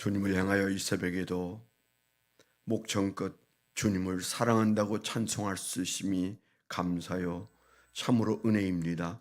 주님을 향하여 이 새벽에도 목청껏 주님을 사랑한다고 찬송할 수 있음이 감사요 참으로 은혜입니다.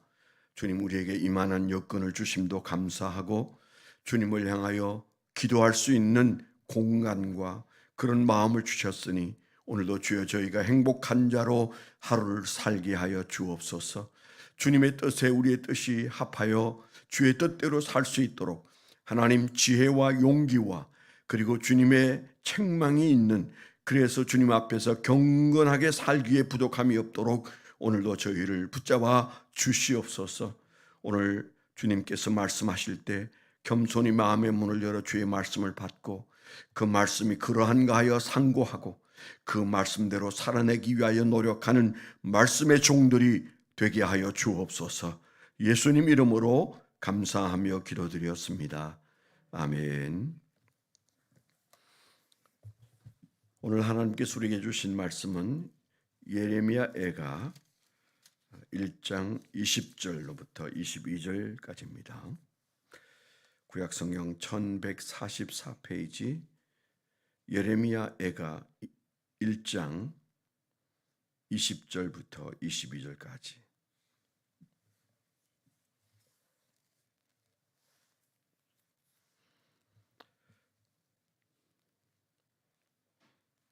주님 우리에게 이만한 여건을 주심도 감사하고 주님을 향하여 기도할 수 있는 공간과 그런 마음을 주셨으니 오늘도 주여 저희가 행복한 자로 하루를 살게 하여 주옵소서. 주님의 뜻에 우리의 뜻이 합하여 주의 뜻대로 살 수 있도록 하나님 지혜와 용기와 그리고 주님의 책망이 있는, 그래서 주님 앞에서 경건하게 살기에 부족함이 없도록 오늘도 저희를 붙잡아 주시옵소서. 오늘 주님께서 말씀하실 때 겸손히 마음의 문을 열어 주의 말씀을 받고 그 말씀이 그러한가 하여 상고하고 그 말씀대로 살아내기 위하여 노력하는 말씀의 종들이 되게 하여 주옵소서. 예수님 이름으로 감사하며 기도드렸습니다. 아멘. 오늘 하나님께서 우리에게 주신 말씀은 예레미야 애가 1장 20절로부터 22절까지입니다. 구약성경 1144페이지 예레미야 애가 1장 20절부터 22절까지.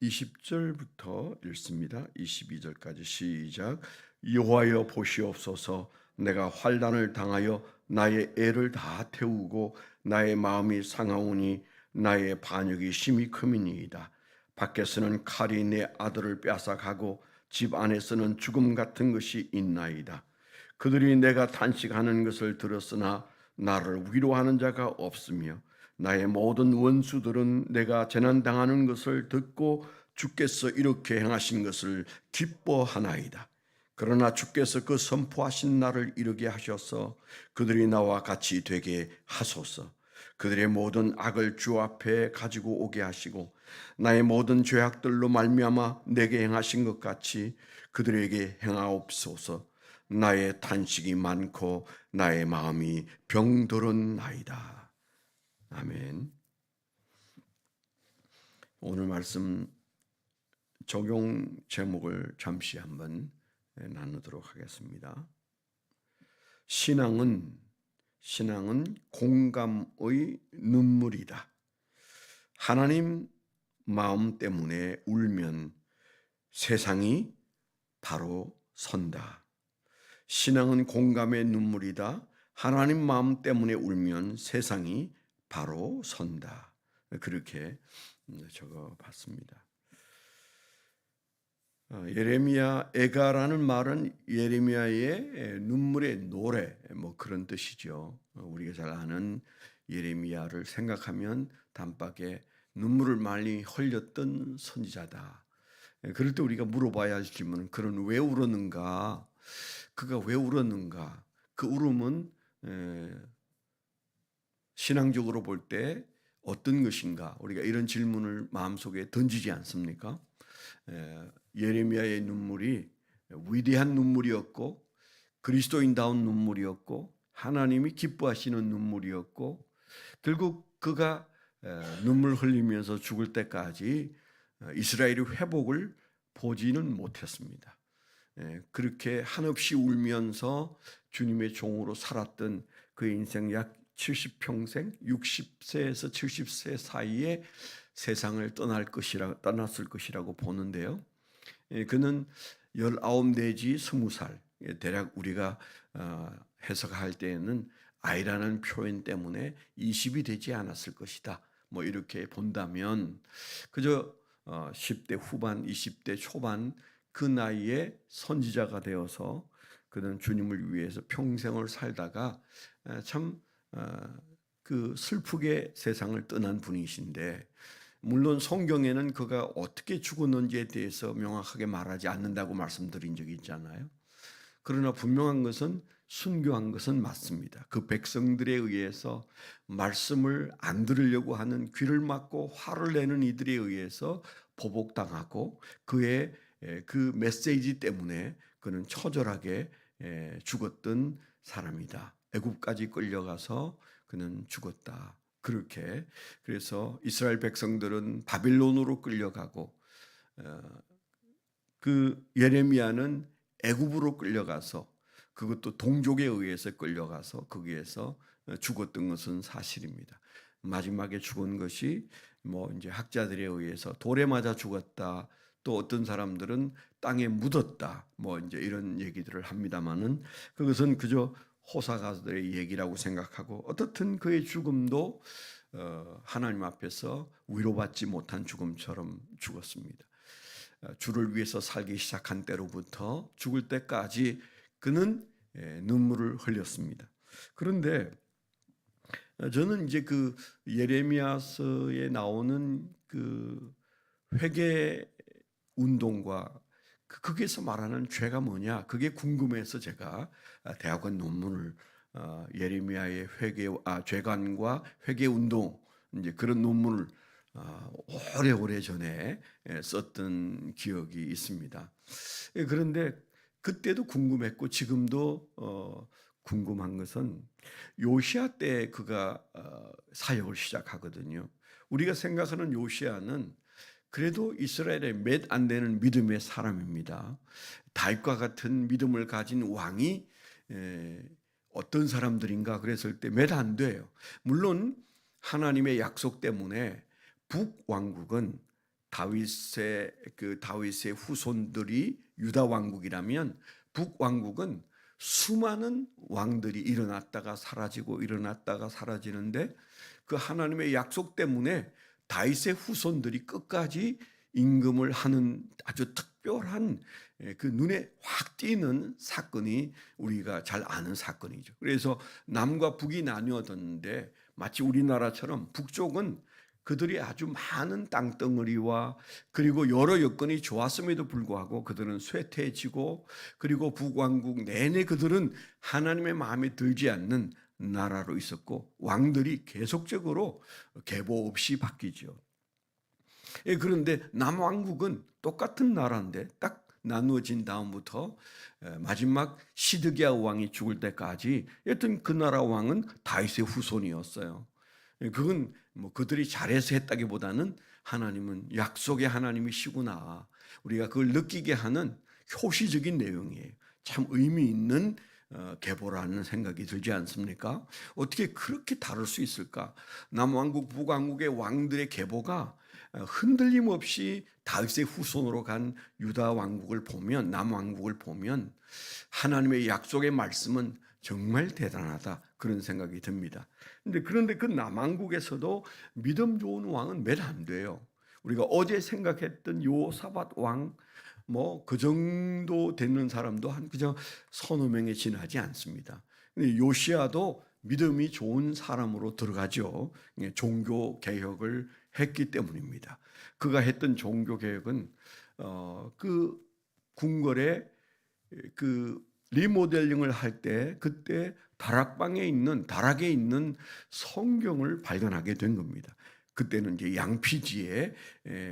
20절부터 읽습니다. 22절까지 시작. 여호와여 보시옵소서. 내가 환난을 당하여 나의 애를 다 태우고 나의 마음이 상하오니 나의 반역이 심히 크미니이다. 밖에서는 칼이 내 아들을 빼앗아가고 집 안에서는 죽음 같은 것이 있나이다. 그들이 내가 탄식하는 것을 들었으나 나를 위로하는 자가 없으며 나의 모든 원수들은 내가 재난당하는 것을 듣고 주께서 이렇게 행하신 것을 기뻐하나이다. 그러나 주께서 그 선포하신 날을 이루게 하셔서 그들이 나와 같이 되게 하소서. 그들의 모든 악을 주 앞에 가지고 오게 하시고 나의 모든 죄악들로 말미암아 내게 행하신 것 같이 그들에게 행하옵소서. 나의 탄식이 많고 나의 마음이 병들었나이다. 아멘. 오늘 말씀 적용 제목을 잠시 한번 나누도록 하겠습니다. 신앙은 공감의 눈물이다. 하나님 마음 때문에 울면 세상이 바로 선다. 신앙은 공감의 눈물이다. 하나님 마음 때문에 울면 세상이 바로 선다. 그렇게 적어봤습니다. 예레미야 애가라는 말은 예레미야의 눈물의 노래, 그런 뜻이죠. 우리가 잘 아는 예레미야를 생각하면 단박에 눈물을 많이 흘렸던 선지자다. 그럴 때 우리가 물어봐야 할 질문은 그는 왜 울었는가? 그가 왜 울었는가? 그 울음은 신앙적으로 볼 때 어떤 것인가? 우리가 이런 질문을 마음속에 던지지 않습니까? 예레미야의 눈물이 위대한 눈물이었고 그리스도인다운 눈물이었고 하나님이 기뻐하시는 눈물이었고 결국 그가 눈물 흘리면서 죽을 때까지 이스라엘의 회복을 보지는 못했습니다. 그렇게 한없이 울면서 주님의 종으로 살았던 그 인생 약 70평생, 60세에서 70세 사이에 세상을 떠났을 것이라고 보는데요. 그는 19 내지 20살, 대략 우리가 해석할 때에는 아이라는 표현 때문에 20이 되지 않았을 것이다. 이렇게 본다면 그저 10대 후반, 20대 초반 그 나이에 선지자가 되어서 그는 주님을 위해서 평생을 살다가 참 그 슬프게 세상을 떠난 분이신데, 물론 성경에는 그가 어떻게 죽었는지에 대해서 명확하게 말하지 않는다고 말씀드린 적이 있잖아요. 그러나 분명한 것은 순교한 것은 맞습니다. 그 백성들에 의해서 말씀을 안 들으려고 하는 귀를 막고 화를 내는 이들에 의해서 보복당하고 그의 그 메시지 때문에 그는 처절하게 죽었던 사람이다. 애굽까지 끌려가서 그는 죽었다. 그렇게 그래서 이스라엘 백성들은 바빌론으로 끌려가고 그 예레미야는 애굽으로 끌려가서 그것도 동족에 의해서 끌려가서 거기에서 죽었던 것은 사실입니다. 마지막에 죽은 것이 뭐 이제 학자들에 의해서 돌에 맞아 죽었다. 또 어떤 사람들은 땅에 묻었다. 뭐 이제 이런 얘기들을 합니다만은 그것은 그저 호사가들의 얘기라고 생각하고 어떻든 그의 죽음도 하나님 앞에서 위로받지 못한 죽음처럼 죽었습니다. 주를 위해서 살기 시작한 때로부터 죽을 때까지 그는 눈물을 흘렸습니다. 그런데 저는 이제 그 예레미야서에 나오는 그 회개 운동과 거기에서 말하는 죄가 뭐냐 그게 궁금해서 제가 대학원 논문을 예레미야의 죄관과 회개 운동 이제 그런 논문을 오래오래 전에 썼던 기억이 있습니다. 그런데 그때도 궁금했고 지금도 궁금한 것은 요시야 때 그가 사역을 시작하거든요. 우리가 생각하는 요시야는 그래도 이스라엘의 몇 안 되는 믿음의 사람입니다. 다윗과 같은 믿음을 가진 왕이 어떤 사람들인가 그랬을 때 몇 안 돼요. 물론 하나님의 약속 때문에 북왕국은 다윗의 후손들이 유다 왕국이라면 북왕국은 수많은 왕들이 일어났다가 사라지고 일어났다가 사라지는데 그 하나님의 약속 때문에 다윗의 후손들이 끝까지 임금을 하는 아주 특별한 그 눈에 확 띄는 사건이 우리가 잘 아는 사건이죠. 그래서 남과 북이 나뉘어졌는데 마치 우리나라처럼 북쪽은 그들이 아주 많은 땅덩어리와 그리고 여러 여건이 좋았음에도 불구하고 그들은 쇠퇴해지고 그리고 북왕국 내내 그들은 하나님의 마음에 들지 않는 나라로 있었고 왕들이 계속적으로 계보 없이 바뀌죠. 그런데 남왕국은 똑같은 나라인데 딱 나누어진 다음부터 마지막 시드기야 왕이 죽을 때까지 여튼 그 나라 왕은 다윗의 후손이었어요. 그건 뭐 그들이 잘해서 했다기보다는 하나님은 약속의 하나님이시구나. 우리가 그걸 느끼게 하는 효시적인 내용이에요. 참 의미 있는 계보라는 생각이 들지 않습니까? 어떻게 그렇게 다를 수 있을까? 남왕국, 북왕국의 왕들의 계보가 흔들림 없이 다윗의 후손으로 간 유다 왕국을 보면 남왕국을 보면 하나님의 약속의 말씀은 정말 대단하다 그런 생각이 듭니다. 그런데 그 남왕국에서도 믿음 좋은 왕은 몇 안 돼요. 우리가 어제 생각했던 요사밧 왕 뭐 그 정도 되는 사람도 한 그저 서너 명에 지나지 않습니다. 근데 요시야도 믿음이 좋은 사람으로 들어가죠. 종교 개혁을 했기 때문입니다. 그가 했던 종교 개혁은 그 궁궐에 그 리모델링을 할 때 그때 다락에 있는 성경을 발견하게 된 겁니다. 그때는 이제 양피지에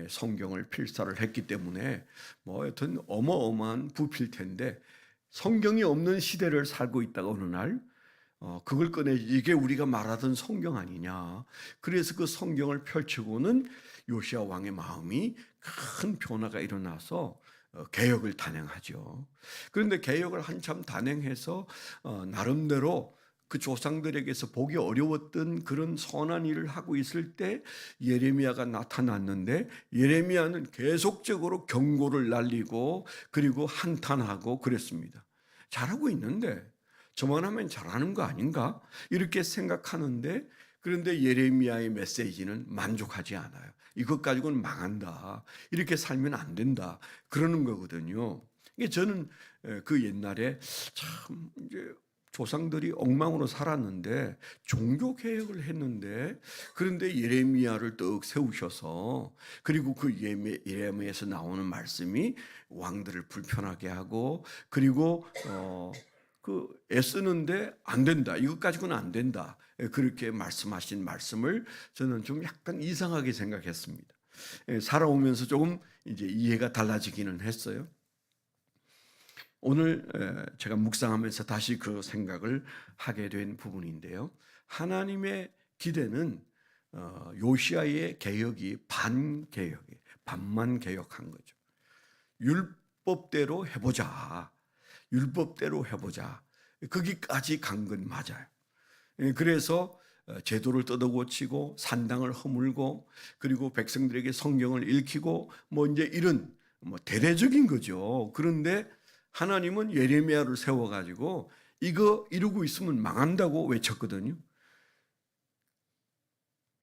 성경을 필사를 했기 때문에 뭐 여튼 어마어마한 부필 텐데 성경이 없는 시대를 살고 있다가 어느 날 그걸 꺼내 이게 우리가 말하던 성경 아니냐. 그래서 그 성경을 펼치고는 요시야 왕의 마음이 큰 변화가 일어나서 개혁을 단행하죠. 그런데 개혁을 한참 단행해서 나름대로 그 조상들에게서 보기 어려웠던 그런 선한 일을 하고 있을 때 예레미야가 나타났는데 예레미야는 계속적으로 경고를 날리고 그리고 한탄하고 그랬습니다. 잘하고 있는데 저만 하면 잘하는 거 아닌가? 이렇게 생각하는데 그런데 예레미야의 메시지는 만족하지 않아요. 이것 가지고는 망한다. 이렇게 살면 안 된다. 그러는 거거든요. 저는 그 옛날에 참 이제 조상들이 엉망으로 살았는데 종교 개혁을 했는데 그런데 예레미야를 떡 세우셔서 그리고 그 예레미야에서 나오는 말씀이 왕들을 불편하게 하고 그리고 그 애쓰는데 안 된다. 이것 가지고는 안 된다. 그렇게 말씀하신 말씀을 저는 좀 약간 이상하게 생각했습니다. 살아오면서 조금 이제 이해가 달라지기는 했어요. 오늘 제가 묵상하면서 다시 그 생각을 하게 된 부분인데요. 하나님의 기대는 요시야의 개혁이 반개혁이에요. 반만 개혁한 거죠. 율법대로 해보자. 율법대로 해보자. 거기까지 간 건 맞아요. 그래서 제도를 뜯어고치고 산당을 허물고 그리고 백성들에게 성경을 읽히고 뭐 이제 이런 뭐 대대적인 거죠. 그런데 하나님은 예레미야를 세워가지고 이거 이루고 있으면 망한다고 외쳤거든요.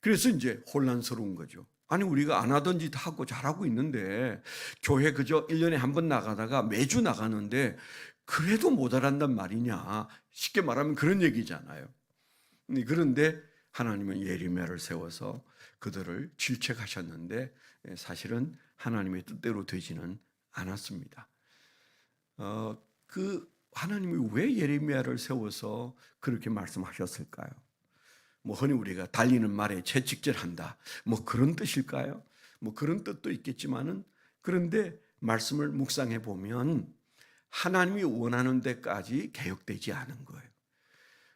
그래서 이제 혼란스러운 거죠. 아니 우리가 안 하던 짓 하고 잘하고 있는데 교회 그저 1년에 한 번 나가다가 매주 나가는데 그래도 못 알아간단 말이냐. 쉽게 말하면 그런 얘기잖아요. 그런데 하나님은 예레미야를 세워서 그들을 질책하셨는데 사실은 하나님의 뜻대로 되지는 않았습니다. 그 하나님이 왜 예레미야를 세워서 그렇게 말씀하셨을까요? 뭐 흔히 우리가 달리는 말에 채찍질한다. 뭐 그런 뜻일까요? 뭐 그런 뜻도 있겠지만은 그런데 말씀을 묵상해 보면 하나님이 원하는 데까지 개혁되지 않은 거예요.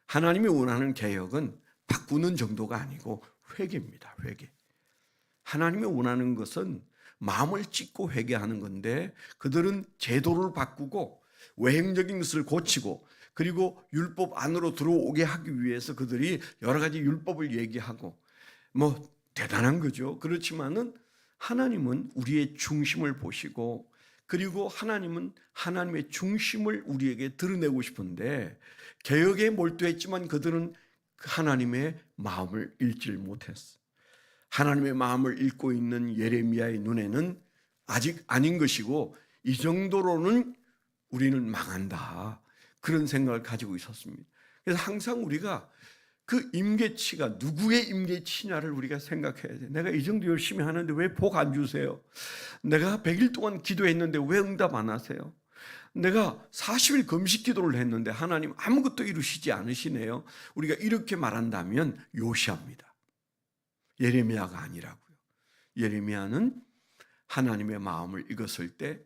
하나님이 원하는 개혁은 바꾸는 정도가 아니고 회개입니다. 회개. 하나님이 원하는 것은 마음을 찢고 회개하는 건데 그들은 제도를 바꾸고 외행적인 것을 고치고 그리고 율법 안으로 들어오게 하기 위해서 그들이 여러 가지 율법을 얘기하고 뭐 대단한 거죠. 그렇지만은 하나님은 우리의 중심을 보시고 그리고 하나님은 하나님의 중심을 우리에게 드러내고 싶은데 개혁에 몰두했지만 그들은 하나님의 마음을 읽질 못했어. 하나님의 마음을 읽고 있는 예레미야의 눈에는 아직 아닌 것이고 이 정도로는 우리는 망한다. 그런 생각을 가지고 있었습니다. 그래서 항상 우리가 그 임계치가 누구의 임계치냐를 우리가 생각해야 돼. 내가 이 정도 열심히 하는데 왜 복 안 주세요? 내가 100일 동안 기도했는데 왜 응답 안 하세요? 내가 40일 금식 기도를 했는데 하나님 아무것도 이루시지 않으시네요. 우리가 이렇게 말한다면 요시야입니다. 예레미야가 아니라고요. 예레미야는 하나님의 마음을 읽었을 때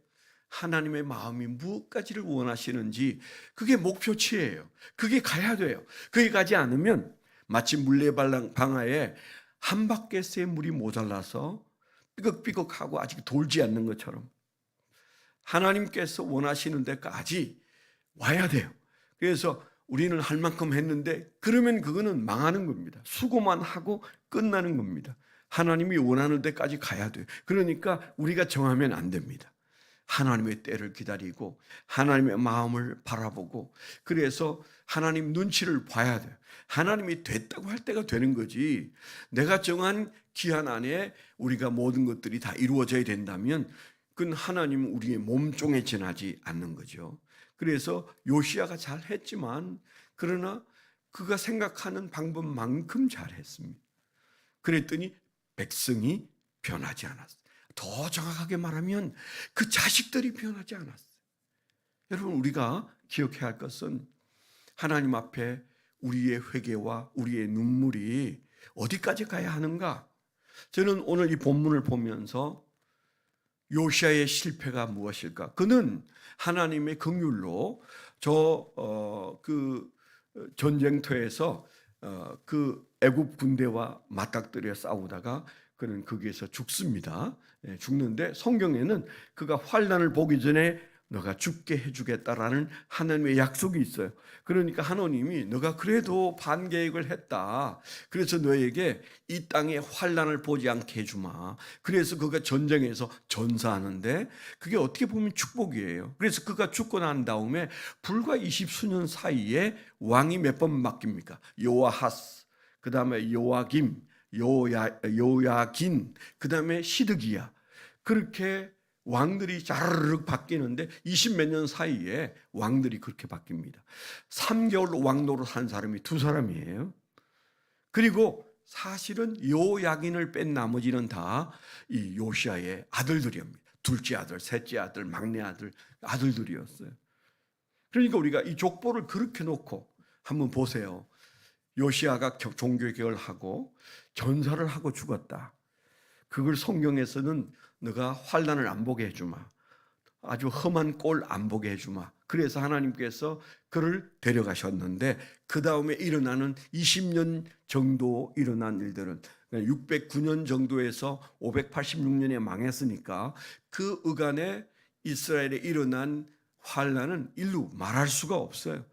하나님의 마음이 무엇까지를 원하시는지 그게 목표치예요. 그게 가야 돼요. 그게 가지 않으면 마치 물레방아에 한 바퀴의 물이 모자라서 삐걱삐걱하고 아직 돌지 않는 것처럼 하나님께서 원하시는 데까지 와야 돼요. 그래서 우리는 할 만큼 했는데 그러면 그거는 망하는 겁니다. 수고만 하고 끝나는 겁니다. 하나님이 원하는 데까지 가야 돼요. 그러니까 우리가 정하면 안 됩니다. 하나님의 때를 기다리고 하나님의 마음을 바라보고 그래서 하나님 눈치를 봐야 돼요. 하나님이 됐다고 할 때가 되는 거지. 내가 정한 기한 안에 우리가 모든 것들이 다 이루어져야 된다면 그건 하나님은 우리의 몸종에 지나지 않는 거죠. 그래서 요시야가 잘했지만 그러나 그가 생각하는 방법만큼 잘했습니다. 그랬더니 백성이 변하지 않았어요. 더 정확하게 말하면 그 자식들이 변하지 않았어요. 여러분 우리가 기억해야 할 것은 하나님 앞에 우리의 회개와 우리의 눈물이 어디까지 가야 하는가? 저는 오늘 이 본문을 보면서 요시야의 실패가 무엇일까? 그는 하나님의 긍휼로 그 전쟁터에서 그 애굽 군대와 맞닥뜨려 싸우다가 그는 거기에서 죽습니다. 죽는데 성경에는 그가 환난을 보기 전에 너가 죽게 해주겠다라는 하나님의 약속이 있어요. 그러니까 하나님이 너가 그래도 반계획을 했다. 그래서 너에게 이 땅에 환난을 보지 않게 해주마. 그래서 그가 전쟁에서 전사하는데 그게 어떻게 보면 축복이에요. 그래서 그가 죽고 난 다음에 불과 20수년 사이에 왕이 몇 번 바뀝니까? 요아하스, 그 다음에 요아김, 요야긴, 그 다음에 시드기야. 그렇게 왕들이 자르륵 바뀌는데 20몇 년 사이에 왕들이 그렇게 바뀝니다. 3개월 왕 노릇한 사람이 2사람이에요. 그리고 사실은 요야긴을 뺀 나머지는 다 이 요시야의 아들들이옵니다. 둘째 아들, 셋째 아들, 막내 아들, 아들들이었어요. 그러니까 우리가 이 족보를 그렇게 놓고 한번 보세요. 요시야가 종교개혁을 하고 전사를 하고 죽었다. 그걸 성경에서는 너가 환난을 안 보게 해주마. 아주 험한 꼴 안 보게 해주마. 그래서 하나님께서 그를 데려가셨는데 그 다음에 일어나는 20년 정도 일어난 일들은 609년 정도에서 586년에 망했으니까 그 어간에 이스라엘에 일어난 환란은 일루 말할 수가 없어요.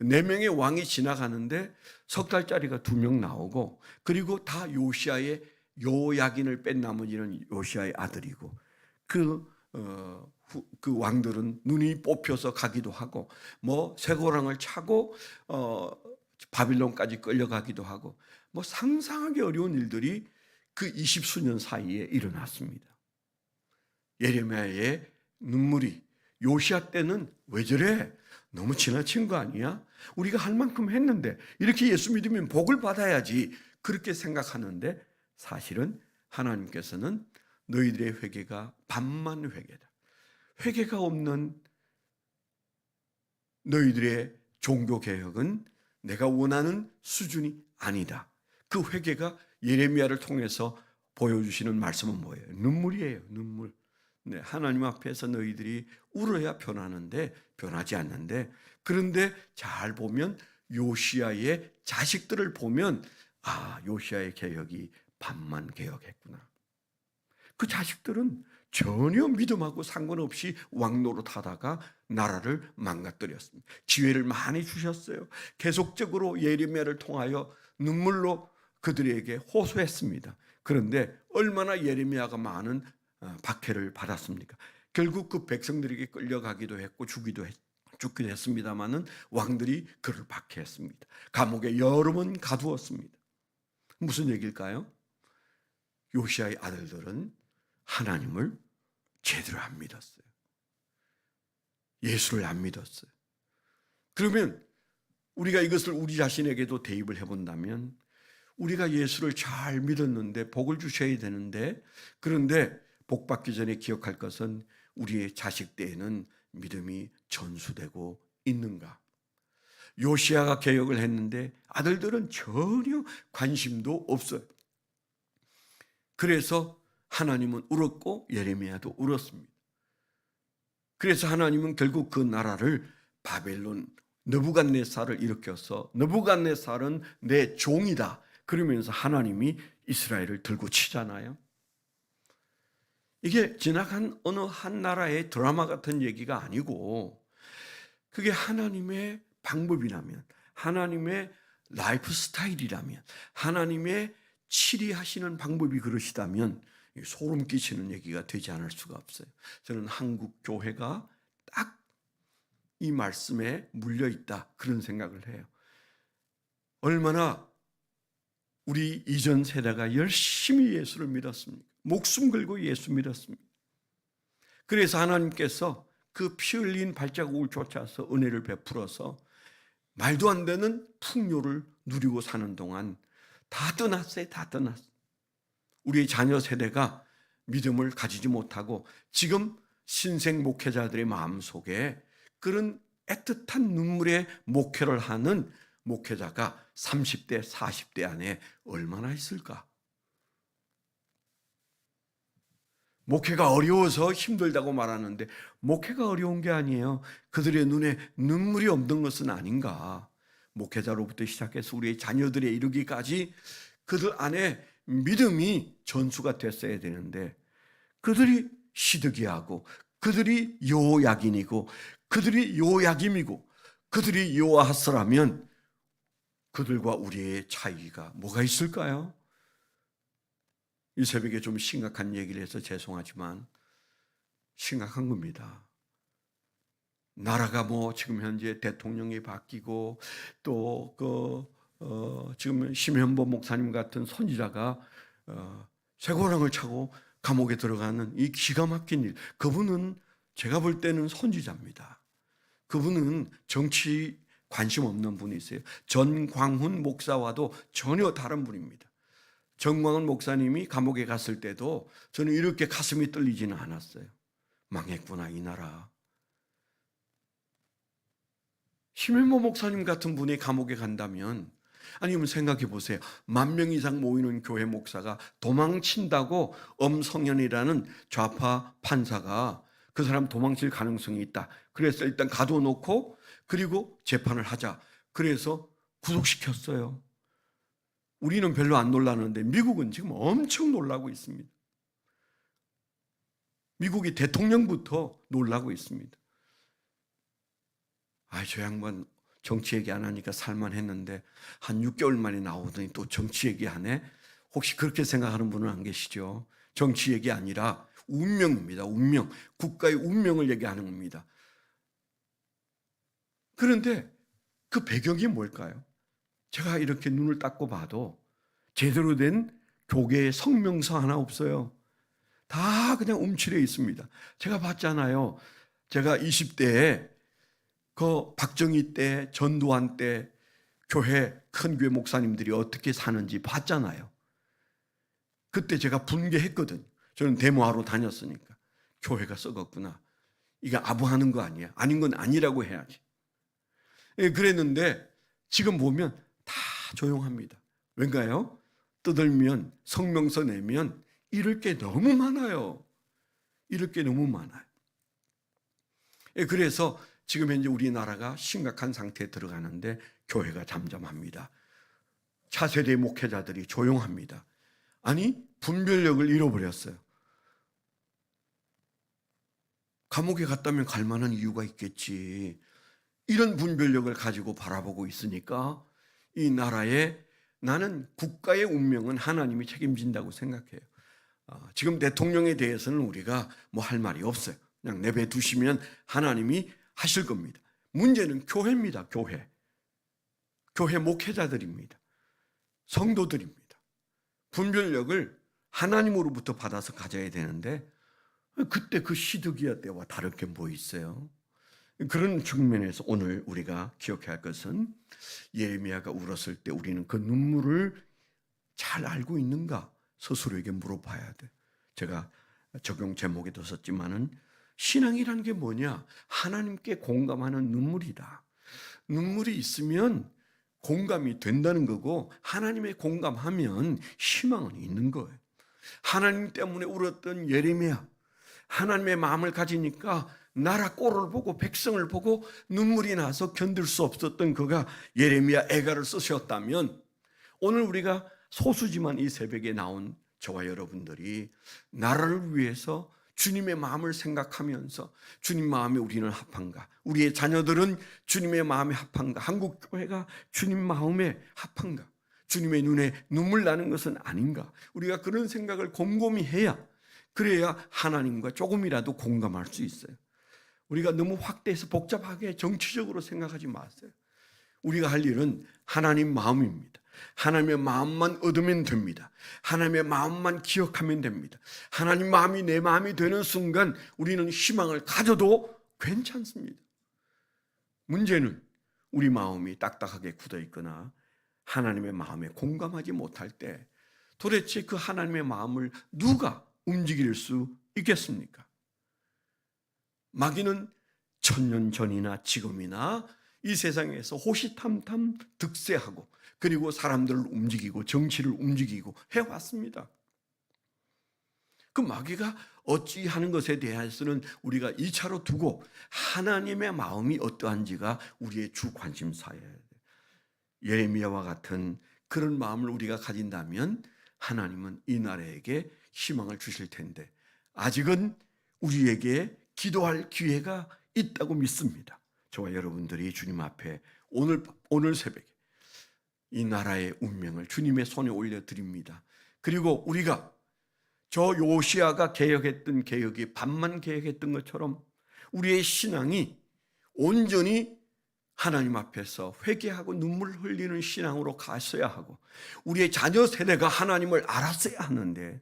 4명의 왕이 지나가는데 석 달짜리가 2명 나오고, 그리고 다 요시아의 요야긴을 뺀 나머지는 요시아의 아들이고, 그 왕들은 눈이 뽑혀서 가기도 하고, 뭐 쇠고랑을 차고 바빌론까지 끌려가기도 하고, 뭐 상상하기 어려운 일들이 그 20수년 사이에 일어났습니다. 예레미야의 눈물이, 요시아 때는 왜 저래? 너무 지나친 거 아니야? 우리가 할 만큼 했는데, 이렇게 예수 믿으면 복을 받아야지, 그렇게 생각하는데, 사실은 하나님께서는 너희들의 회개가 반만 회개다, 회개가 없는 너희들의 종교개혁은 내가 원하는 수준이 아니다. 그 회개가 예레미야를 통해서 보여주시는 말씀은 뭐예요? 눈물이에요. 눈물. 네, 하나님 앞에서 너희들이 울어야 변하는데 변하지 않는데, 그런데 잘 보면 요시아의 자식들을 보면, 아, 요시아의 개혁이 반만 개혁했구나. 그 자식들은 전혀 믿음하고 상관없이 왕노릇 하다가 나라를 망가뜨렸습니다. 기회를 많이 주셨어요. 계속적으로 예레미야를 통하여 눈물로 그들에게 호소했습니다. 그런데 얼마나 예레미야가 많은 박해를 받았습니까? 결국 그 백성들에게 끌려가기도 했고 죽기도 했습니다마는 왕들이 그를 박해했습니다. 감옥에 여러 번 가두었습니다. 무슨 얘기일까요? 요시아의 아들들은 하나님을 제대로 안 믿었어요. 예수를 안 믿었어요. 그러면 우리가 이것을 우리 자신에게도 대입을 해본다면, 우리가 예수를 잘 믿었는데 복을 주셔야 되는데, 그런데 복 받기 전에 기억할 것은 우리의 자식 때에는 믿음이 전수되고 있는가? 요시아가 개혁을 했는데 아들들은 전혀 관심도 없어요. 그래서 하나님은 울었고 예레미야도 울었습니다. 그래서 하나님은 결국 그 나라를 바벨론 느부갓네살을 일으켜서, 느부갓네살은 내 종이다 그러면서 하나님이 이스라엘을 들고 치잖아요. 이게 지나간 어느 한 나라의 드라마 같은 얘기가 아니고, 그게 하나님의 방법이라면, 하나님의 라이프 스타일이라면, 하나님의 치리하시는 방법이 그러시다면 소름 끼치는 얘기가 되지 않을 수가 없어요. 저는 한국 교회가 딱 이 말씀에 물려있다, 그런 생각을 해요. 얼마나 우리 이전 세대가 열심히 예수를 믿었습니까? 목숨 걸고 예수 믿었습니다. 그래서 하나님께서 그 피 흘린 발자국을 쫓아서 은혜를 베풀어서 말도 안 되는 풍요를 누리고 사는 동안 다 떠났어요. 다 떠났어요. 우리의 자녀 세대가 믿음을 가지지 못하고 지금 신생 목회자들의 마음속에 그런 애틋한 눈물의 목회를 하는 목회자가 30대, 40대 안에 얼마나 있을까? 목회가 어려워서 힘들다고 말하는데 목회가 어려운 게 아니에요. 그들의 눈에 눈물이 없는 것은 아닌가? 목회자로부터 시작해서 우리의 자녀들에 이르기까지 그들 안에 믿음이 전수가 됐어야 되는데, 그들이 시드기하고 그들이 요야긴이고 그들이 요야김이고 그들이 요아하스라면 그들과 우리의 차이가 뭐가 있을까요? 이 새벽에 좀 심각한 얘기를 해서 죄송하지만 심각한 겁니다. 나라가 뭐 지금 현재 대통령이 바뀌고 또 지금 심현보 목사님 같은 선지자가 쇠고랑을 차고 감옥에 들어가는 이 기가 막힌 일, 그분은 제가 볼 때는 선지자입니다. 그분은 정치 관심 없는 분이세요. 전광훈 목사와도 전혀 다른 분입니다. 전광훈 목사님이 감옥에 갔을 때도 저는 이렇게 가슴이 떨리지는 않았어요. 망했구나 이 나라. 심현보 목사님 같은 분이 감옥에 간다면, 아니면 생각해 보세요. 10,000명 이상 모이는 교회 목사가 도망친다고 엄성현이라는 좌파 판사가 그 사람 도망칠 가능성이 있다, 그래서 일단 가둬놓고 그리고 재판을 하자, 그래서 구속시켰어요. 우리는 별로 안 놀라는데 미국은 지금 엄청 놀라고 있습니다. 미국이 대통령부터 놀라고 있습니다. 저 양반 정치 얘기 안 하니까 살만했는데 한 6개월 만에 나오더니 또 정치 얘기하네. 혹시 그렇게 생각하는 분은 안 계시죠? 정치 얘기 아니라 운명입니다. 운명. 국가의 운명을 얘기하는 겁니다. 그런데 그 배경이 뭘까요? 제가 이렇게 눈을 닦고 봐도 제대로 된 교계의 성명서 하나 없어요. 다 그냥 움츠려 있습니다. 제가 봤잖아요. 제가 20대에 그 박정희 때, 전두환 때 교회, 큰 교회 목사님들이 어떻게 사는지 봤잖아요. 그때 제가 분개했거든요. 저는 데모하러 다녔으니까. 교회가 썩었구나. 이게 아부하는 거 아니야. 아닌 건 아니라고 해야지. 그랬는데 지금 보면 다 조용합니다. 왜인가요? 떠들면, 성명서 내면 잃을 게 너무 많아요. 잃을 게 너무 많아요. 그래서 지금 현재 우리나라가 심각한 상태에 들어가는데 교회가 잠잠합니다. 차세대 목회자들이 조용합니다. 아니, 분별력을 잃어버렸어요. 감옥에 갔다면 갈 만한 이유가 있겠지. 이런 분별력을 가지고 바라보고 있으니까 이 나라에 나는 국가의 운명은 하나님이 책임진다고 생각해요. 지금 대통령에 대해서는 우리가 뭐 할 말이 없어요. 그냥 내버려 두시면 하나님이 하실 겁니다. 문제는 교회입니다. 교회. 교회 목회자들입니다. 성도들입니다. 분별력을 하나님으로부터 받아서 가져야 되는데 그때 그 시드기야 때와 다를 게 뭐 있어요? 그런 측면에서 오늘 우리가 기억해야 할 것은 예레미야가 울었을 때 우리는 그 눈물을 잘 알고 있는가 스스로에게 물어봐야 돼. 제가 적용 제목에도 썼지만은 신앙이란 게 뭐냐? 하나님께 공감하는 눈물이다. 눈물이 있으면 공감이 된다는 거고 하나님의 공감하면 희망은 있는 거예요. 하나님 때문에 울었던 예레미야, 하나님의 마음을 가지니까 나라 꼴을 보고 백성을 보고 눈물이 나서 견딜 수 없었던 그가 예레미야 애가를 쓰셨다면 오늘 우리가 소수지만 이 새벽에 나온 저와 여러분들이 나라를 위해서 주님의 마음을 생각하면서 주님 마음에 우리는 합한가? 우리의 자녀들은 주님의 마음에 합한가? 한국교회가 주님 마음에 합한가? 주님의 눈에 눈물 나는 것은 아닌가? 우리가 그런 생각을 곰곰이 해야 그래야 하나님과 조금이라도 공감할 수 있어요. 우리가 너무 확대해서 복잡하게 정치적으로 생각하지 마세요. 우리가 할 일은 하나님 마음입니다. 하나님의 마음만 얻으면 됩니다. 하나님의 마음만 기억하면 됩니다. 하나님 마음이 내 마음이 되는 순간 우리는 희망을 가져도 괜찮습니다. 문제는 우리 마음이 딱딱하게 굳어 있거나 하나님의 마음에 공감하지 못할 때 도대체 그 하나님의 마음을 누가 움직일 수 있겠습니까? 마귀는 천년 전이나 지금이나 이 세상에서 호시탐탐 득세하고 그리고 사람들을 움직이고 정치를 움직이고 해왔습니다. 그 마귀가 어찌하는 것에 대해서는 우리가 2차로 두고 하나님의 마음이 어떠한지가 우리의 주 관심사예요. 예레미야와 같은 그런 마음을 우리가 가진다면 하나님은 이 나라에게 희망을 주실 텐데 아직은 우리에게 기도할 기회가 있다고 믿습니다. 저와 여러분들이 주님 앞에 오늘 새벽에 이 나라의 운명을 주님의 손에 올려드립니다. 그리고 우리가 저 요시야가 개혁했던 개혁이 반만 개혁했던 것처럼 우리의 신앙이 온전히 하나님 앞에서 회개하고 눈물 흘리는 신앙으로 갔어야 하고 우리의 자녀 세대가 하나님을 알았어야 하는데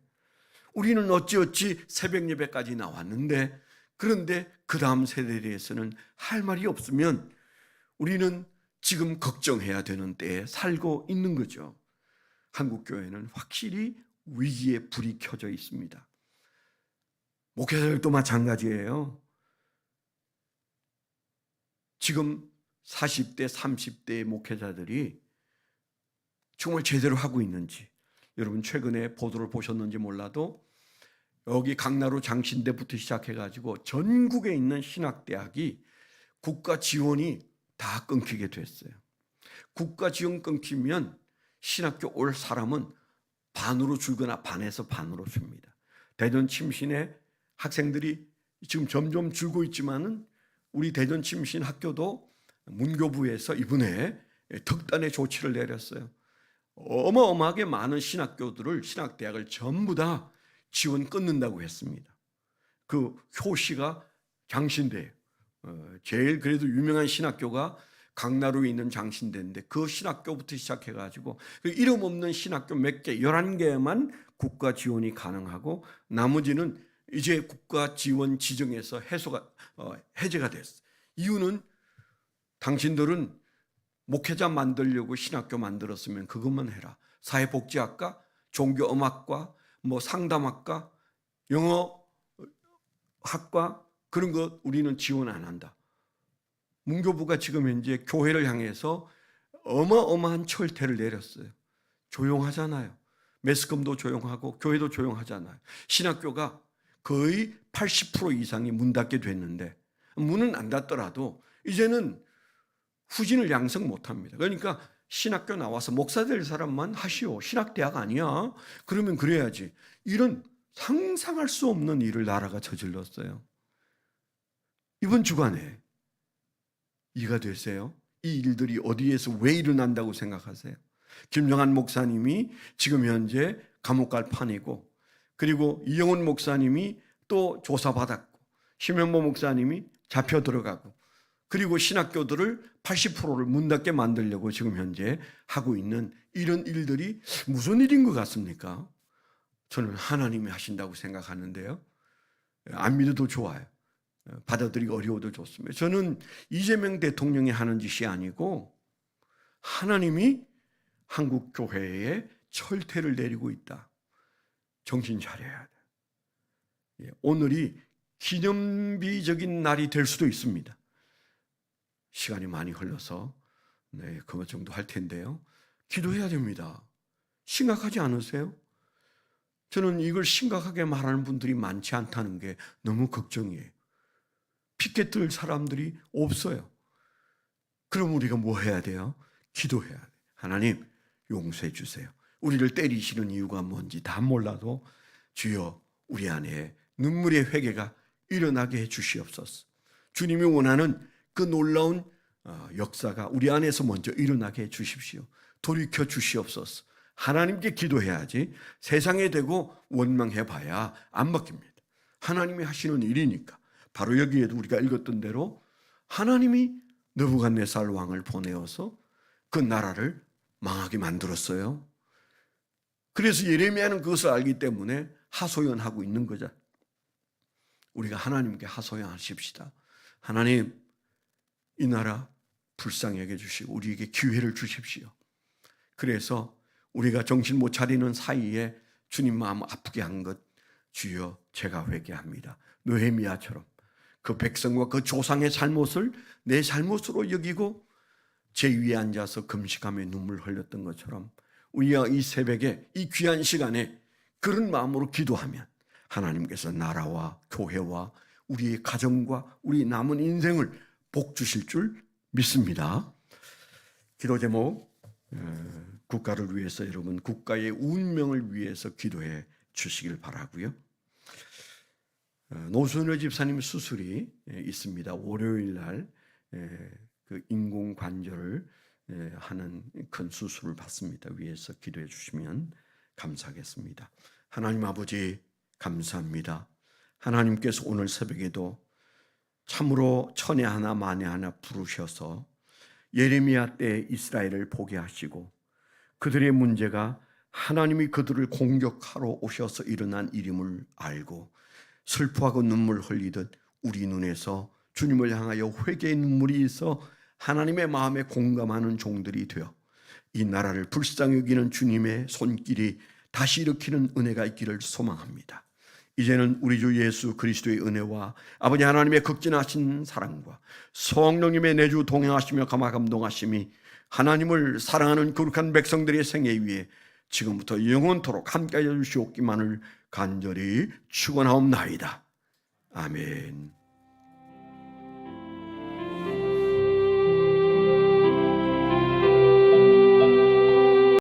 우리는 어찌어찌 새벽 예배까지 나왔는데 그런데 그 다음 세대에 대해서는 할 말이 없으면 우리는 지금 걱정해야 되는 때에 살고 있는 거죠. 한국교회는 확실히 위기에 불이 켜져 있습니다. 목회자들도 마찬가지예요. 지금 40대, 30대의 목회자들이 정말 제대로 하고 있는지 여러분 최근에 보도를 보셨는지 몰라도 여기 강나루 장신대부터 시작해가지고 전국에 있는 신학대학이 국가 지원이 다 끊기게 됐어요. 국가 지원 끊기면 신학교 올 사람은 반으로 줄거나 반에서 반으로 줍니다. 대전 침신의 학생들이 지금 점점 줄고 있지만은 우리 대전 침신 학교도 문교부에서 이번에 특단의 조치를 내렸어요. 어마어마하게 많은 신학대학을 전부 다 지원 끊는다고 했습니다. 그 효시가 장신대예요. 제일 그래도 유명한 신학교가 강나루에 있는 장신대인데 그 신학교부터 시작해가지고 이름 없는 신학교 몇 개, 11개만 국가 지원이 가능하고 나머지는 이제 국가 지원 지정에서 해제가 됐어요. 이유는 당신들은 목회자 만들려고 신학교 만들었으면 그것만 해라. 사회복지학과, 종교음악과, 상담학과, 영어학과 그런 거 우리는 지원 안 한다. 문교부가 지금 현재 교회를 향해서 어마어마한 철퇴를 내렸어요. 조용하잖아요. 매스컴도 조용하고 교회도 조용하잖아요. 신학교가 거의 80% 이상이 문 닫게 됐는데 문은 안 닫더라도 이제는 후진을 양성 못합니다. 그러니까 신학교 나와서 목사 될 사람만 하시오. 신학대학 아니야. 그러면 그래야지. 이런 상상할 수 없는 일을 나라가 저질렀어요. 이번 주간에 이해가 되세요? 이 일들이 어디에서 왜 일어난다고 생각하세요? 김정한 목사님이 지금 현재 감옥 갈 판이고, 그리고 이영훈 목사님이 또 조사받았고, 심현보 목사님이 잡혀 들어가고, 그리고 신학교들을 80%를 문 닫게 만들려고 지금 현재 하고 있는 이런 일들이 무슨 일인 것 같습니까? 저는 하나님이 하신다고 생각하는데요. 안 믿어도 좋아요. 받아들이기 어려워도 좋습니다. 저는 이재명 대통령이 하는 짓이 아니고 하나님이 한국 교회에 철퇴를 내리고 있다. 정신 차려야 돼. 오늘이 기념비적인 날이 될 수도 있습니다. 시간이 많이 흘러서 그것 정도 할 텐데요. 기도해야 됩니다. 심각하지 않으세요? 저는 이걸 심각하게 말하는 분들이 많지 않다는 게 너무 걱정이에요. 피켓 들 사람들이 없어요. 그럼 우리가 뭐 해야 돼요? 기도해야 돼요. 하나님 용서해 주세요. 우리를 때리시는 이유가 뭔지 다 몰라도 주여 우리 안에 눈물의 회개가 일어나게 해 주시옵소서. 주님이 원하는 그 놀라운 역사가 우리 안에서 먼저 일어나게 해 주십시오. 돌이켜 주시옵소서. 하나님께 기도해야지 세상에 대고 원망해봐야 안 바뀝니다. 하나님이 하시는 일이니까. 바로 여기에도 우리가 읽었던 대로 하나님이 느부갓네살 왕을 보내어서 그 나라를 망하게 만들었어요. 그래서 예레미야는 그것을 알기 때문에 하소연하고 있는 거죠. 우리가 하나님께 하소연하십시다. 하나님, 이 나라 불쌍하게 해주시고 우리에게 기회를 주십시오. 그래서 우리가 정신 못 차리는 사이에 주님 마음 아프게 한 것 주여 제가 회개합니다. 느헤미야처럼 그 백성과 그 조상의 잘못을 내 잘못으로 여기고 제 위에 앉아서 금식하며 눈물 흘렸던 것처럼 우리가 이 새벽에 이 귀한 시간에 그런 마음으로 기도하면 하나님께서 나라와 교회와 우리의 가정과 우리 남은 인생을 복 주실 줄 믿습니다. 기도 제목, 국가를 위해서 여러분 국가의 운명을 위해서 기도해 주시길 바라고요. 노순일 집사님 수술이 있습니다. 월요일 날 그 인공관절을 하는 큰 수술을 받습니다. 위해서 기도해 주시면 감사하겠습니다. 하나님 아버지 감사합니다. 하나님께서 오늘 새벽에도 참으로 천에 하나 만에 하나 부르셔서 예레미야 때 이스라엘을 보게 하시고 그들의 문제가 하나님이 그들을 공격하러 오셔서 일어난 일임을 알고 슬퍼하고 눈물 흘리듯 우리 눈에서 주님을 향하여 회개의 눈물이 있어 하나님의 마음에 공감하는 종들이 되어 이 나라를 불쌍히 여기는 주님의 손길이 다시 일으키는 은혜가 있기를 소망합니다. 이제는 우리 주 예수 그리스도의 은혜와 아버지 하나님의 극진하신 사랑과 성령님의 내주 동행하시며 감화 감동하심이 하나님을 사랑하는 거룩한 백성들의 생애 위에 지금부터 영원토록 함께하여 주시옵기만을 간절히 축원하옵나이다. 아멘.